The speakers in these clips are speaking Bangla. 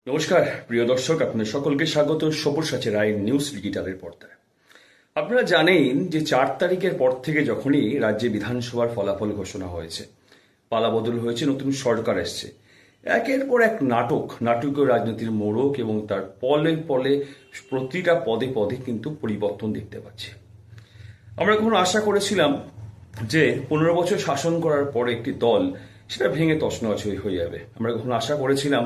নমস্কার প্রিয় দর্শক, আপনাদের সকলকে স্বাগত সব্যসাচী রায় নিউজ ডিজিটালের পর্দায়। আপনারা জানেন যে 4 তারিখের পর থেকে যখনই রাজ্যে বিধানসভার ফলাফল ঘোষণা হয়েছে, পালাবদল হয়েছে, নতুন সরকার এসছে, একের পর এক নাটকীয় রাজনীতির মোড়ক এবং তার পলে পলে প্রতিটা পদে পদে কিন্তু পরিবর্তন দেখতে পাচ্ছি। আমরা কখনো আশা করেছিলাম যে 15 বছর শাসন করার পরে একটি দল সেটা ভেঙে তছনছ হয়ে যাবে। আমরা কখনো আশা করেছিলাম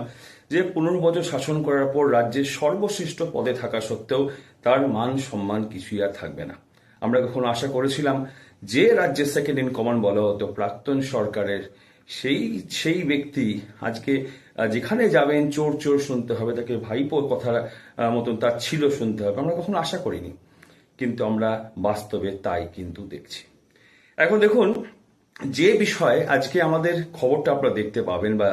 যে 15 বছর শাসন করার পর রাজ্যের সর্বশ্রেষ্ঠ পদে থাকা সত্ত্বেও তার মান সম্মান কিছুই আর থাকবে না। আমরা কখনো আশা করেছিলাম যে রাজ্যের সেকেন্ড ইন কমান্ড বলা হতো প্রাক্তন সরকারের সেই ব্যক্তি আজকে যেখানে যাবেন চোর চোর শুনতে হবে, তাকে ভাইপোর কথা মতন তার ছিল শুনতে হবে। আমরা কখনো আশা করিনি, কিন্তু আমরা বাস্তবে তাই কিন্তু দেখছি। এখন দেখুন, যে বিষয়ে আজকে আমাদের খবরটা আপনারা দেখতে পাবেন বা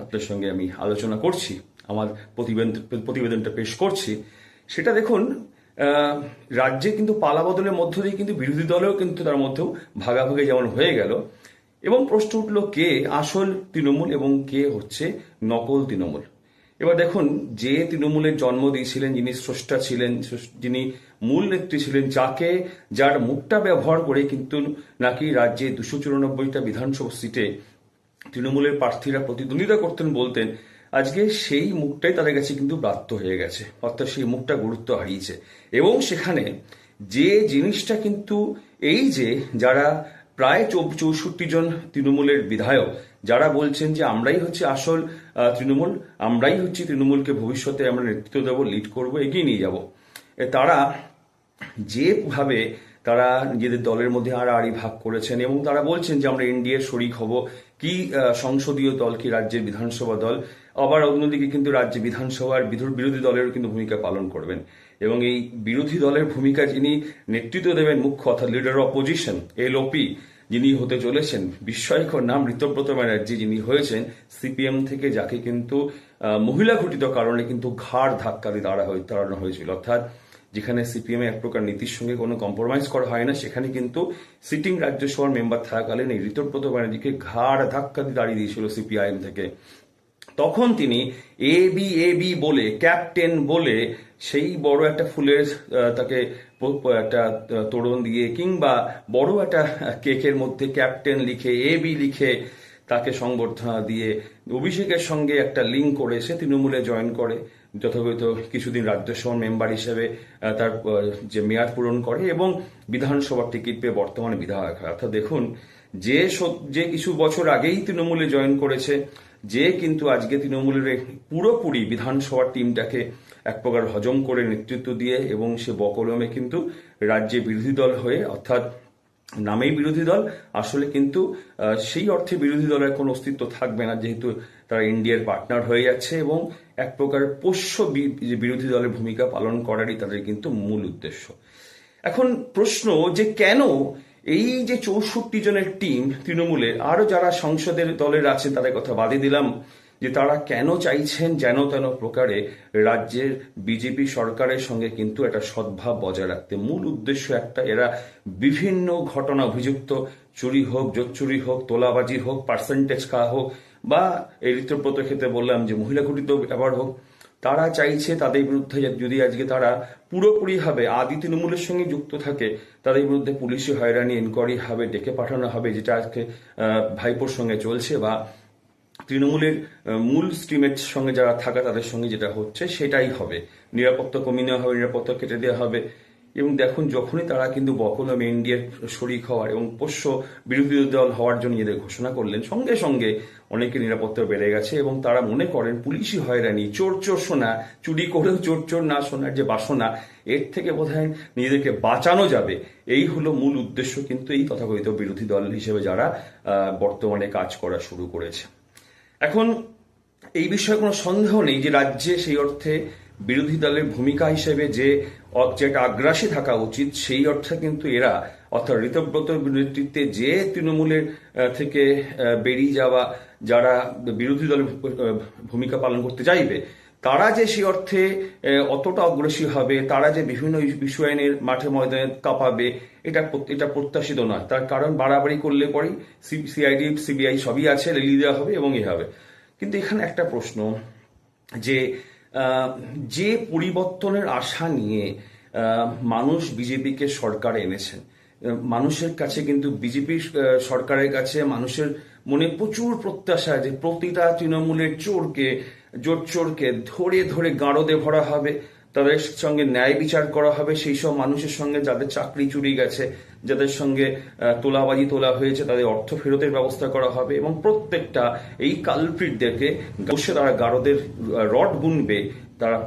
আপনার সঙ্গে আমি আলোচনা করছি, আমার প্রতিবেদনটা পেশ করছি, সেটা দেখুন, রাজ্যে কিন্তু পালাবদলের মধ্য দিয়ে কিন্তু বিরোধী দলেও কিন্তু তার মধ্যেও ভাগাভাগি যেমন হয়ে গেল, এবং প্রশ্ন উঠল কে আসল তৃণমূল এবং কে হচ্ছে নকল তৃণমূল। এবার দেখুন, যে তৃণমূলের জন্ম দিয়েছিলেন, যিনি স্রষ্টা ছিলেন, যিনি মূল নেত্রী ছিলেন, যার মুখটা ব্যবহার করে কিন্তু নাকি রাজ্যে 294টা বিধানসভা সিটে তৃণমূলের প্রার্থীরা প্রতিদ্বন্দ্বিতা করতেন বলতেন, আজকে সেই মুখটাই তাদের কাছে কিন্তু ব্রাত্য হয়ে গেছে, অর্থাৎ সেই মুখটা গুরুত্ব হারিয়েছে। এবং সেখানে যে জিনিসটা কিন্তু এই যে যারা প্রায় 64 জন তৃণমূলের বিধায়ক যারা বলছেন যে আমরাই হচ্ছে আসল তৃণমূল, আমরাই হচ্ছে তৃণমূলকে ভবিষ্যতে আমরা নেতৃত্ব দেবো, লিড করব, এগিয়ে নিয়ে যাব, তারা যেভাবে তারা নিজেদের দলের মধ্যে আড়াআড়ি ভাগ করেছেন এবং তারা বলছেন যে আমরা এনডিএর শরিক হব, কি সংসদীয় দল কি রাজ্যের বিধানসভা দল, আবার অন্যদিকে কিন্তু রাজ্যে বিধানসভার বিরোধী দলেরও কিন্তু ভূমিকা পালন করবেন। এবং এই বিরোধী দলের ভূমিকা যিনি নেতৃত্ব দেবেন মুখ্য, অর্থাৎ লিডার অপোজিশন এলওপি, যিনি হতে চলেছেন বিস্ময়কর নাম ঋতব্রত ব্যানার্জি, যিনি হয়েছেন সিপিএম থেকে, যাকে কিন্তু মহিলা ঘটিত কারণে কিন্তু ঘাড় ধাক্কা দিয়ে দাঁড়ানো হয়েছিল। অর্থাৎ যেখানে সিপিএম এক প্রকার নীতির সঙ্গে কোনো কম্প্রোমাইজ করা হয় না, সেখানে কিন্তু সিটিং রাজ্যসভার মেম্বার থাকাকালীন এই ঋতব্রত ব্যানার্জিকে ঘাড় ধাক্কা দিয়ে দাঁড়িয়ে দিয়েছিল সিপিআইএম থেকে। তখন তিনি এ বি বলে, ক্যাপ্টেন বলে, সেই বড় একটা ফুলের তাকে একটা তোড়ন দিয়ে কিংবা বড় একটা কেকের মধ্যে ক্যাপ্টেন লিখে বি লিখে তাকে সংবর্ধনা দিয়ে অভিষেকের সঙ্গে একটা লিঙ্ক করে সে তৃণমূলে জয়েন করে, যথাযথ কিছুদিন রাজ্যসভার মেম্বার হিসেবে তার যে মেয়াদ পূরণ করে এবং বিধানসভার টিকিট পেয়ে বর্তমানে বিধায়ক হয়। অর্থাৎ দেখুন, যে কিছু বছর আগেই তৃণমূলে জয়েন করেছে, যে কিন্তু আজকে তৃণমূলের পুরোপুরি বিধানসভার টিমটাকে এক প্রকার হজম করে নেতৃত্ব দিয়ে এবং সে বকলমে কিন্তু রাজ্যে বিরোধী দল হয়ে, অর্থাৎ নামেই বিরোধী দল, আসলে কিন্তু সেই অর্থে বিরোধী দলের কোনো অস্তিত্ব থাকবে না, যেহেতু তারা ইন্ডিয়ার পার্টনার হয়ে যাচ্ছে এবং এক প্রকার পোষ্য বিরোধী দলের ভূমিকা পালন করারই তাদের কিন্তু মূল উদ্দেশ্য। এখন প্রশ্ন যে কেন এই যে 64 জনের টিম তৃণমূলের, আরো যারা সংসদের দলের আছে তাদের কথা বাদে দিলাম, যে তারা কেন চাইছেন যেন তেন প্রকারে রাজ্যের বিজেপি সরকারের সঙ্গে কিন্তু একটা সদ্ভাব বজায় রাখতে। মূল উদ্দেশ্য একটা, এরা বিভিন্ন ঘটনা অভিযুক্ত, চুরি হোক, জোচ্চুরি হোক, তোলাবাজি হোক, পার্সেন্টেজ খাওয়া হোক, বা এই ঋতব্রত ক্ষেত্রে বললাম যে মহিলা ঘটিত ব্যাপার হোক, তারা চাইছে তাদের বিরুদ্ধে যদি আজকে তারা পুরোপুরিভাবে আদি তৃণমূলের সঙ্গে যুক্ত থাকে, তাদের বিরুদ্ধে পুলিশি হয়রানি ইনকোয়ারি হবে, ডেকে পাঠানো হবে, যেটা আজকে ভাইপোর সঙ্গে চলছে, বা তৃণমূলের মূল স্ট্রিমের সঙ্গে যারা থাকা তাদের সঙ্গে যেটা হচ্ছে সেটাই হবে। নিরাপত্তা কমিয়ে নেওয়া হবে, নিরাপত্তা কেটে দেওয়া হবে। এবং দেখুন, যখনই তারা কিন্তু বকলমে ইন্ডিয়ার শরিক হওয়ার এবং পোষ্য বিরোধী দল হওয়ার জন্য এদের ঘোষণা করলেন, সঙ্গে সঙ্গে অনেকের নিরাপত্তা বেড়ে গেছে এবং তারা মনে করেন পুলিশি হয়রানি, চোর চোর শোনা, চুরি করেও চোর চোর না শোনার যে বাসনা, এর থেকে বোধহয় নিজেদেরকে বাঁচানো যাবে। এই হলো মূল উদ্দেশ্য কিন্তু এই তথাকথিত বিরোধী দল হিসেবে যারা বর্তমানে কাজ করা শুরু করেছে। এখন এই বিষয়ে কোনো সন্দেহ নেই যে রাজ্যে সেই অর্থে বিরোধী দলের ভূমিকা হিসেবে যেটা আগ্রাসী থাকা উচিত, সেই অর্থে কিন্তু এরা, অর্থাৎ ঋতব্রত নেতৃত্বে যে তৃণমূলের থেকে বেরিয়ে যাওয়া যারা বিরোধী দলের ভূমিকা পালন করতে চাইবে, তারা যে সেই অর্থে অতটা অগ্রসী হবে, তারা যে বিভিন্ন বিষয় আইনের মাঠে ময়দানে কাঁপাবে, এটা প্রত্যাশিত নয়। তার কারণ বাড়াবাড়ি করলে পরেই সিআইডি সিবিআই সবই আছে, রিলিজ দেওয়া হবে এবং এ হবে। কিন্তু এখানে একটা প্রশ্ন, যে যে পরিবর্তনের আশা নিয়ে মানুষ বিজেপিকে সরকারে এনেছেন, মানুষের কাছে কিন্তু বিজেপি সরকারের কাছে মানুষের মনে প্রচুর প্রত্যাশা যে প্রতিটা তৃণমূলের চোরকে ধরে ধরে গাঁড়োতে ভরা হবে, তাদের সঙ্গে ন্যায় বিচার করা হবে, সেই সব মানুষের সঙ্গে যাদের চাকরি চুরি গেছে, যাদের সঙ্গে তোলাবাজি তোলা হয়েছে, তাদের অর্থ ফেরতের ব্যবস্থা করা হবে এবং প্রত্যেকটা এই কালপ্রিটদেরকে বসে তারা গারদের রড গুনবে। তারা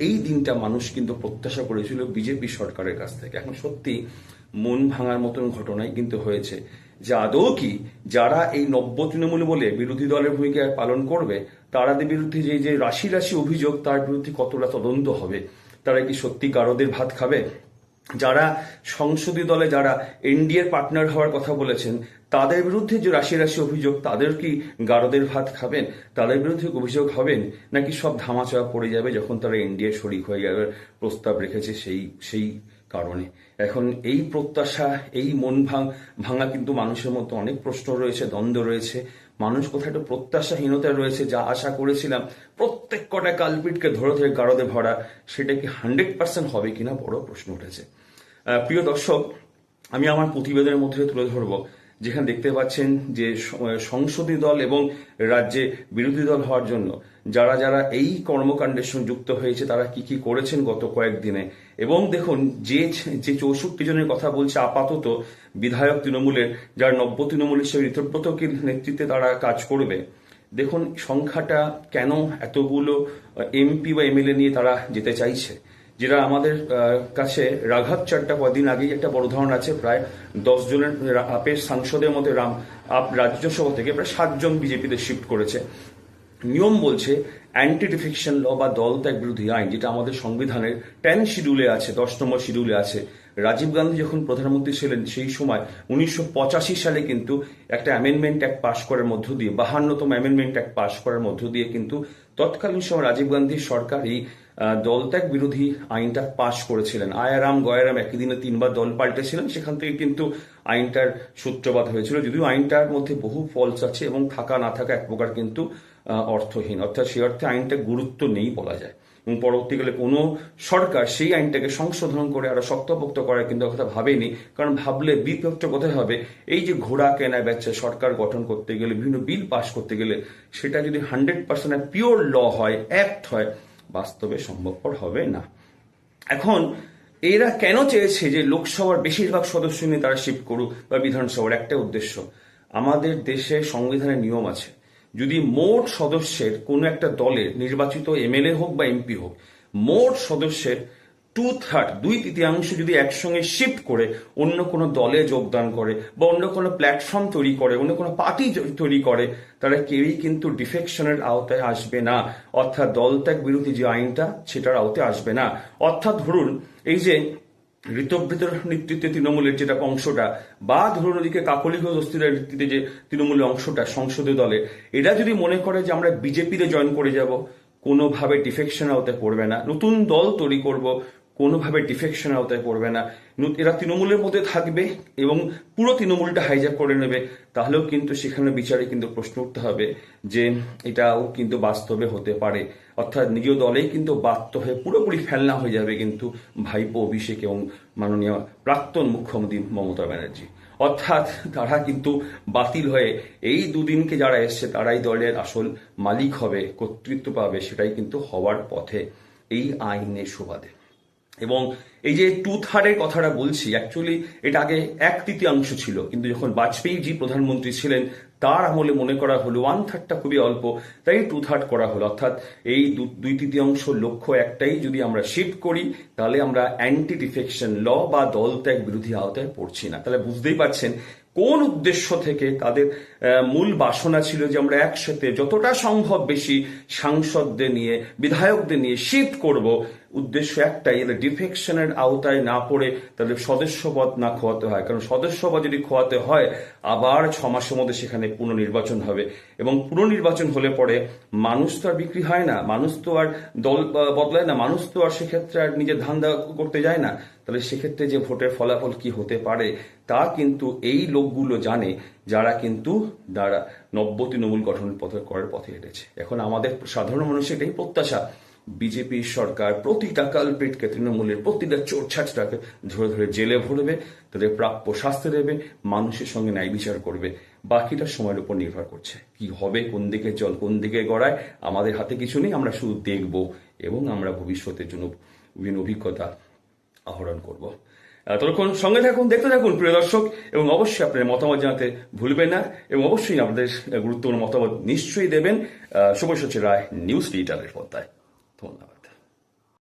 এই দিনটা মানুষ কিন্তু প্রত্যাশা করেছিল বিজেপি সরকারের কাছ থেকে। এখন সত্যি মন ভাঙার মতন ঘটনাই কিন্তু হয়েছে যে আদৌ কি যারা এই নব্য তৃণমূল বলে বিরোধী দলের ভূমিকা পালন করবে, তাদের বিরুদ্ধে যে রাশি রাশি অভিযোগ, তার বিরুদ্ধে কতটা তদন্ত হবে? তারা কি সত্যি গারদের ভাত খাবে? যারা সংসদীয় দলে যারা এনডিএর পার্টনার হওয়ার কথা বলেছেন, তাদের বিরুদ্ধে যে রাশি রাশি অভিযোগ, তাদের কি গারদের ভাত খাবেন? তাদের বিরুদ্ধে অভিযোগ হবেন, নাকি সব ধামাচাপা পড়ে যাবে যখন তারা এনডিএ শরিক হয়ে যাওয়ার প্রস্তাব রেখেছে সেই কারণে? এখন এই প্রত্যাশা, এই মন ভাঙা কিন্তু মানুষের মধ্যে অনেক প্রশ্ন রয়েছে, দ্বন্দ্ব রয়েছে। মানুষ কোথায় একটা প্রত্যাশাহীনতা রয়েছে, যা আশা করেছিলাম প্রত্যেক কটা কালপিটকে ধরে ধরে গারদে ভরা, সেটা কি 100% হবে কিনা বড় প্রশ্ন উঠেছে। প্রিয় দর্শক, আমি আমার প্রতিবেদনের মধ্যে তুলে ধরব যেখানে দেখতে পাচ্ছেন যে সংসদীয় দল এবং রাজ্যে বিরোধী দল হওয়ার জন্য যারা যারা এই কর্মকাণ্ডের সঙ্গে যুক্ত হয়েছে, তারা কি কি করেছেন গত কয়েকদিনে। এবং দেখুন, যে 64 জনের কথা বলছে আপাতত বিধায়ক তৃণমূলের, যার নব্য তৃণমূল হিসেবে ঋতব্রতকে নেতৃত্বে তারা কাজ করবে, দেখুন সংখ্যাটা কেন এতগুলো এমপি বা এমএলএ নিয়ে তারা যেতে চাইছে। যেটা আমাদের কাছে রাঘাত চাড্ডা কদিন আগেই একটা বড় উদাহরণ আছে, প্রায় 10 জনের আপের সাংসদের মধ্যে রাজ্যসভা থেকে প্রায় 7 জন বিজেপিতে শিফট করেছে। নিয়ম বলছে অ্যান্টি ডিফেকশন ল বা দল ত্যাগ বিরোধী আইন, যেটা আমাদের সংবিধানের 10 শিডিউলে আছে, 10 নম্বর শিডিউলে আছে। রাজীব গান্ধী যখন প্রধানমন্ত্রী ছিলেন সেই সময় 1985 সালে কিন্তু একটা অ্যামেন্ডমেন্ট অ্যাক্ট পাশ করার মধ্য দিয়ে, 52তম অ্যামেন্ডমেন্ট অ্যাক্ট পাশ করার মধ্য দিয়ে কিন্তু তৎকালীন সময় রাজীব গান্ধীর সরকার এই দলত্যাগ বিরোধী আইনটা পাশ করেছিলেন। আয়ারাম গয়ারাম একই দিনে 3বার দল পাল্টেছিলেন, সেখান থেকে কিন্তু আইনটার সূত্রপাত হয়েছিল। যদিও আইনটার মধ্যে বহু ফলস আছে এবং থাকা না থাকা এক প্রকার কিন্তু অর্থহীন, অর্থাৎ সেই অর্থে আইনটা গুরুত্ব নেই বলা যায়। এবং পরবর্তীকালে কোনো সরকার সেই আইনটাকে সংশোধন করে আরো শক্তপোক্ত করার কিন্তু কথা ভাবেনি, কারণ ভাবলে বিপক্ষ কোথায় হবে? এই যে ঘোড়া কেনা বেচা সরকার গঠন করতে গেলে, বিভিন্ন বিল পাশ করতে গেলে, সেটা যদি 100% পিওর ল হয়, অ্যাক্ট হয়, বাস্তবে সম্ভবপর হবে না। এখন এরা কেন চেয়েছে যে লোকসভার বেশিরভাগ সদস্য নিয়ে তারা শিফট করুক বা বিধানসভার? একটা উদ্দেশ্য, আমাদের দেশে সংবিধানের নিয়ম আছে, যদি মোট সদস্যের কোনো একটা দলের নির্বাচিত এমএলএ হোক বা এমপি হোক, মোট সদস্যের 2/3 2/3 যদি একসঙ্গে শিফট করে অন্য কোনো দলে যোগদান করে বা অন্য কোনো প্ল্যাটফর্ম তৈরি করে, অন্য কোনো পার্টি তৈরি করে, তারা কেউই কিন্তু ডিফেকশনের আওতায় আসবে না, অর্থাৎ দলত্যাগ বিরোধী যে আইনটা সেটার আওতায় আসবে না। অর্থাৎ ধরুন এই যে ঋতব্রতর নেতৃত্বে তৃণমূলের যেটা অংশটা, বা ধরুন ওদিকে কাকলি ঘোষ দস্তিদার নেতৃত্বে যে তৃণমূলের অংশটা সংসদীয় দলে, এরা যদি মনে করে যে আমরা বিজেপিতে জয়েন করে যাব, কোনোভাবে ডিফেকশন আওতায় পড়বে না। নতুন দল তৈরি করব, কোনোভাবে ডিফেকশন আওতায় পড়বে না। এরা তৃণমূলের মধ্যে থাকবে এবং পুরো তৃণমূলটা হাইজ্যাক করে নেবে, তাহলেও কিন্তু সেখানে বিচারে কিন্তু প্রশ্ন উঠতে হবে যে এটাও কিন্তু বাস্তবে হতে পারে। অর্থাৎ নিজ দলেই কিন্তু বাধ্য হয়ে পুরোপুরি ফেলনা হয়ে যাবে কিন্তু ভাইপো অভিষেক এবং মাননীয় প্রাক্তন মুখ্যমন্ত্রী মমতা ব্যানার্জি। অর্থাৎ তারা কিন্তু বাতিল হয়ে এই দুদিনকে যারা এসছে তারাই দলের আসল মালিক হবে, কর্তৃত্ব পাবে, সেটাই কিন্তু হওয়ার পথে এই আইনের সুবাদে। এবং এই যে 2/3 কথাটা বলছি, অ্যাকচুয়ালি এটা আগে 1/3 ছিল, কিন্তু যখন বাজপেয়ী জি প্রধানমন্ত্রী ছিলেন তার আমলে মনে করা হলো 1/3টা খুবই অল্প, তাই 2/3 করা হলো। অর্থাৎ এই 2/3 লক্ষ্য একটাই, যদি আমরা শিফট করি তাহলে আমরা অ্যান্টি ডিফেকশন ল বা দল ত্যাগ বিরোধী আওতায় পড়ছি না। তাহলে বুঝতেই পারছেন কোন উদ্দেশ্য থেকে তাদের মূল বাসনা ছিল যে আমরা একসাথে যতটা সম্ভব বেশি সাংসদদের নিয়ে, বিধায়কদের নিয়ে শিফট করব, উদ্দেশ্য একটাই, এদের ডিফেকশনের আওতায় না পড়ে তাদের সদস্যপদ না খোয়াতে হয়। কারণ সদস্যপদ যদি খোয়াতে হয়, আবার 6 মাসের মধ্যে সেখানে পুনর্নির্বাচন হবে, এবং পুনর্নির্বাচন হলে পরে মানুষ তো আর বিক্রি হয় না, মানুষ তো আর দল বদলায় না, মানুষ তো আর সেক্ষেত্রে আর নিজের ধান্দা করতে যায় না। তাহলে সেক্ষেত্রে যে ভোটের ফলাফল কি হতে পারে তা কিন্তু এই লোকগুলো জানে, যারা কিন্তু নব্য তৃণমূল গঠন করার পথে হেঁটেছে। এখন আমাদের সাধারণ মানুষের এটাই প্রত্যাশা, বিজেপি সরকার প্রতিটা কালপ্রিটকে, তৃণমূলের প্রতিটা চোরছাচটাকে ধরে ধরে জেলে ভরবে, তাদের প্রাপ্য শাস্তি দেবে, মানুষের সঙ্গে ন্যায় বিচার করবে। বাকিটা সময়ের উপর নির্ভর করছে, কি হবে, কোন দিকে জল কোন দিকে গড়ায় আমাদের হাতে কিছু নেই। আমরা শুধু দেখব এবং আমরা ভবিষ্যতের জন্য বিভিন্ন অভিজ্ঞতা আহরণ করব। ততক্ষণ সঙ্গে থাকুন, দেখতে থাকুন প্রিয় দর্শক, এবং অবশ্যই আপনার মতামত জানাতে ভুলবেন না, এবং অবশ্যই আপনাদের গুরুত্বপূর্ণ মতামত নিশ্চয়ই দেবেন শুভসচী রায় নিউজ ডিজিটালের পর্দায়। ধন্যবাদ।